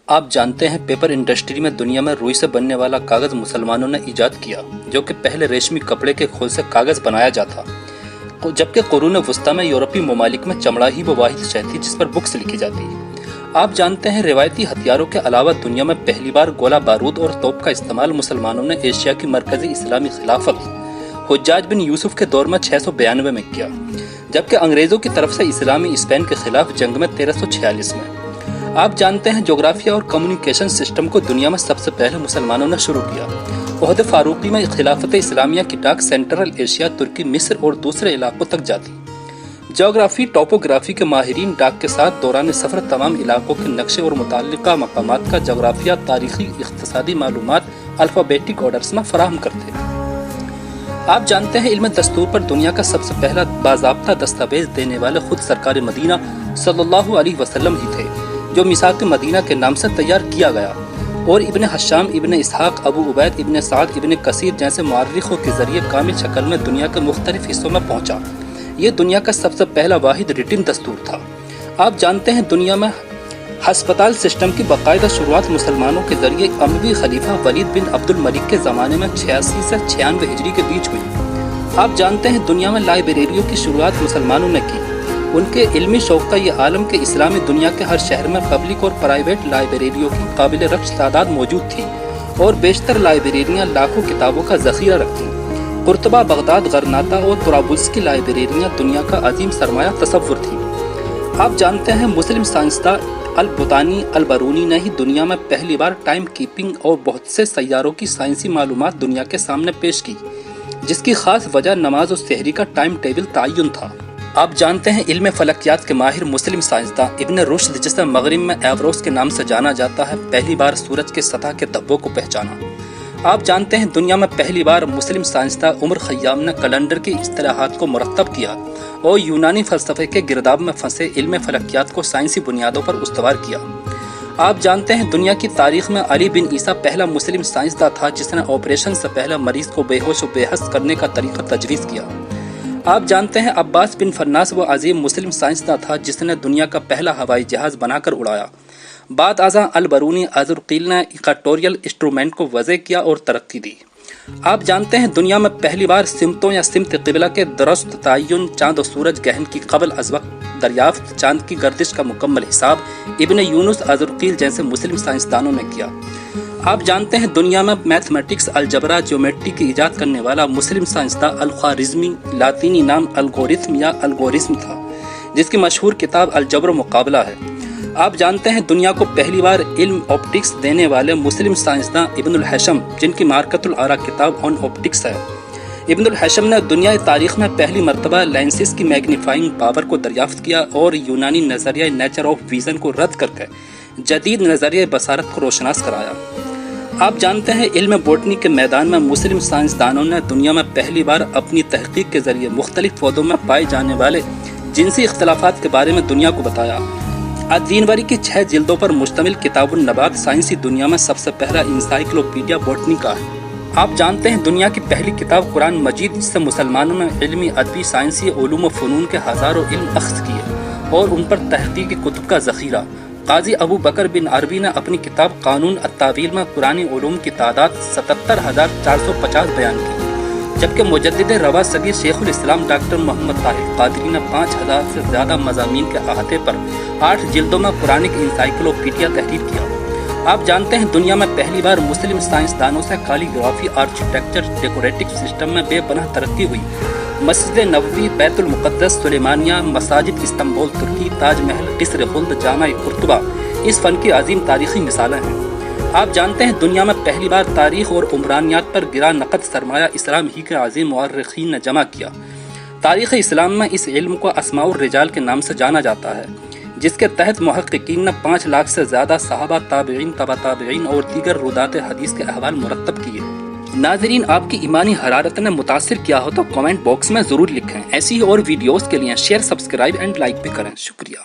آپ جانتے ہیں پیپر انڈسٹری میں دنیا میں روئی سے بننے والا کاغذ مسلمانوں نے ایجاد کیا، جو کہ پہلے ریشمی کپڑے کے کھول سے کاغذ بنایا جاتا، جبکہ قرون وسطیٰ میں یورپی ممالک میں چمڑا ہی وہ واحد شے تھی جس پر بکس لکھی جاتی۔ آپ جانتے ہیں روایتی ہتھیاروں کے علاوہ دنیا میں پہلی بار گولہ بارود اور توپ کا استعمال مسلمانوں نے ایشیا کی مرکزی اسلامی خلافت حجاج بن یوسف کے دور میں 692 میں کیا، جبکہ انگریزوں کی طرف سے اسلامی اسپین کے خلاف جنگ میں 1346 میں۔ آپ جانتے ہیں جغرافیہ اور کمیونیکیشن سسٹم کو دنیا میں سب سے پہلے مسلمانوں نے شروع کیا۔ عہد فاروقی میں خلافت اسلامیہ کی ڈاک سینٹرل ایشیا، ترکی، مصر اور دوسرے علاقوں تک جاتی۔ جغرافی ٹوپوگرافی کے ماہرین ڈاک کے ساتھ دوران سفر تمام علاقوں کے نقشے اور متعلقہ مقامات کا جغرافیہ، تاریخی، اقتصادی معلومات الفابیٹک آرڈرز میں فراہم کرتے۔ آپ جانتے ہیں علم دستور پر دنیا کا سب سے پہلا باضابطہ دستاویز دینے والے خود سرکار مدینہ صلی اللہ علیہ وسلم ہی تھے، جو میثاق مدینہ کے نام سے تیار کیا گیا اور ابن حشام، ابن اسحاق، ابو عبید، ابن سعد، ابن کثیر جیسے مورخوں کے ذریعے کامل شکل میں دنیا کے مختلف حصوں میں پہنچا۔ یہ دنیا کا سب سے پہلا واحد ریٹن دستور تھا۔ آپ جانتے ہیں دنیا میں ہسپتال سسٹم کی باقاعدہ شروعات مسلمانوں کے ذریعے اموی خلیفہ ولید بن عبد الملک کے زمانے میں 86 سے 96 ہجری کے بیچ ہوئی۔ آپ جانتے ہیں دنیا میں لائبریریوں کی شروعات مسلمانوں نے کی۔ ان کے علمی شوق کا یہ عالم کہ اسلامی دنیا کے ہر شہر میں پبلک اور پرائیویٹ لائبریریوں کی قابل رشک تعداد موجود تھی اور بیشتر لائبریریاں لاکھوں کتابوں کا ذخیرہ رکھتیں۔ قرطبہ، بغداد، غرناطہ اور طرابلس کی لائبریریاں دنیا کا عظیم سرمایہ تصور تھی۔ آپ جانتے ہیں مسلم سائنسداں البطانی البرونی نے ہی دنیا میں پہلی بار ٹائم کیپنگ اور بہت سے سیاروں کی سائنسی معلومات دنیا کے سامنے پیش کی، جس کی خاص وجہ نماز و سحری کا ٹائم ٹیبل تعین تھا۔ آپ جانتے ہیں علم فلکیات کے ماہر مسلم سائنسداں ابن رشد، جسے مغرب میں ایوروس کے نام سے جانا جاتا ہے، پہلی بار سورج کے سطح کے دھبوں کو پہچانا۔ آپ جانتے ہیں دنیا میں پہلی بار مسلم سائنسداں عمر خیام نے کیلنڈر کی اصطلاحات کو مرتب کیا اور یونانی فلسفے کے گرداب میں پھنسے علم فلکیات کو سائنسی بنیادوں پر استوار کیا۔ آپ جانتے ہیں دنیا کی تاریخ میں علی بن عیسیٰ پہلا مسلم سائنسداں تھا جس نے آپریشن سے پہلے مریض کو بے ہوش و بے حس کرنے کا طریقہ تجویز کیا۔ آپ جانتے ہیں عباس بن فرناس وہ عظیم مسلم سائنسداں تھا جس نے دنیا کا پہلا ہوائی جہاز بنا کر اڑایا۔ بعد ازاں البرونی ازرقیل نے ایکواٹوریل انسٹرومنٹ کو وضع کیا اور ترقی دی۔ آپ جانتے ہیں دنیا میں پہلی بار سمتوں یا سمت قبلہ کے درست تعین، چاند و سورج گہن کی قبل از وقت دریافت، چاند کی گردش کا مکمل حساب ابن یونس ازرقیل جیسے مسلم سائنسدانوں نے کیا۔ آپ جانتے ہیں دنیا میں میتھمیٹکس، الجبرا، جیومیٹری کی ایجاد کرنے والا مسلم سائنسداں الخوارزمی، لاطینی نام الگورتھم یا الگورزم تھا، جس کی مشہور کتاب الجبر مقابلہ ہے۔ آپ جانتے ہیں دنیا کو پہلی بار علم آپٹکس دینے والے مسلم سائنسداں ابن الحشم، جن کی مارکۃ الآراء کتاب آن آپٹکس ہے۔ ابن الحشم نے دنیا تاریخ میں پہلی مرتبہ لینسز کی میگنیفائنگ پاور کو دریافت کیا اور یونانی نظریہ نیچر آف ویژن کو رد کر کے جدید نظریہ بصارت کو روشناس کرایا۔ آپ جانتے ہیں علم بوٹنی کے میدان میں مسلم سائنسدانوں نے دنیا میں پہلی بار اپنی تحقیق کے ذریعے مختلف پودوں میں پائے جانے والے جنسی اختلافات کے بارے میں دنیا کو بتایا۔ الدینوری کی 6 جلدوں پر مشتمل کتاب النبات سائنسی دنیا میں سب سے پہلا انسائکلوپیڈیا بوٹنی کا ہے۔ آپ جانتے ہیں دنیا کی پہلی کتاب قرآن مجید، جس سے مسلمانوں نے علمی، ادبی، سائنسی، علوم و فنون کے ہزاروں علم اخذ کیے اور ان پر تحقیقی کتب کا ذخیرہ۔ قاضی ابو بکر بن عربی نے اپنی کتاب قانون التاویل میں قرآنی علوم کی تعداد 77,450 بیان کی، جبکہ مجدد رواں صدی شیخ الاسلام ڈاکٹر محمد طاہر قادری نے 5,000 سے زیادہ مضامین کے احاطے پر 8 جلدوں میں قرآنک انسائکلوپیڈیا تحریر کیا۔ آپ جانتے ہیں دنیا میں پہلی بار مسلم سائنسدانوں سے کالیگرافی، آرکیٹیکچر، ڈیکوریٹو سسٹم میں بے پناہ ترقی ہوئی۔ مسجد نبوی، بیت المقدس، سلیمانیہ، مساجد استنبول ترکی، تاج محل، قصر خلد، جامع قرطبہ اس فن کی عظیم تاریخی مثالیں ہیں۔ آپ جانتے ہیں دنیا میں پہلی بار تاریخ اور عمرانیات پر گرا نقد سرمایہ اسلام ہی کے عظیم مورخین نے جمع کیا۔ تاریخ اسلام میں اس علم کو اسماء الرجال کے نام سے جانا جاتا ہے، جس کے تحت محققین نے 5 لاکھ سے زیادہ صحابہ، تابعین، تبع تابعین اور دیگر رودات حدیث کے احوال مرتب کیے۔ ناظرین، آپ کی ایمانی حرارت نے متاثر کیا ہو تو کامنٹ باکس میں ضرور لکھیں۔ ایسی ہی اور ویڈیوز کے لیے شیئر، سبسکرائب اینڈ لائک بھی کریں۔ شکریہ۔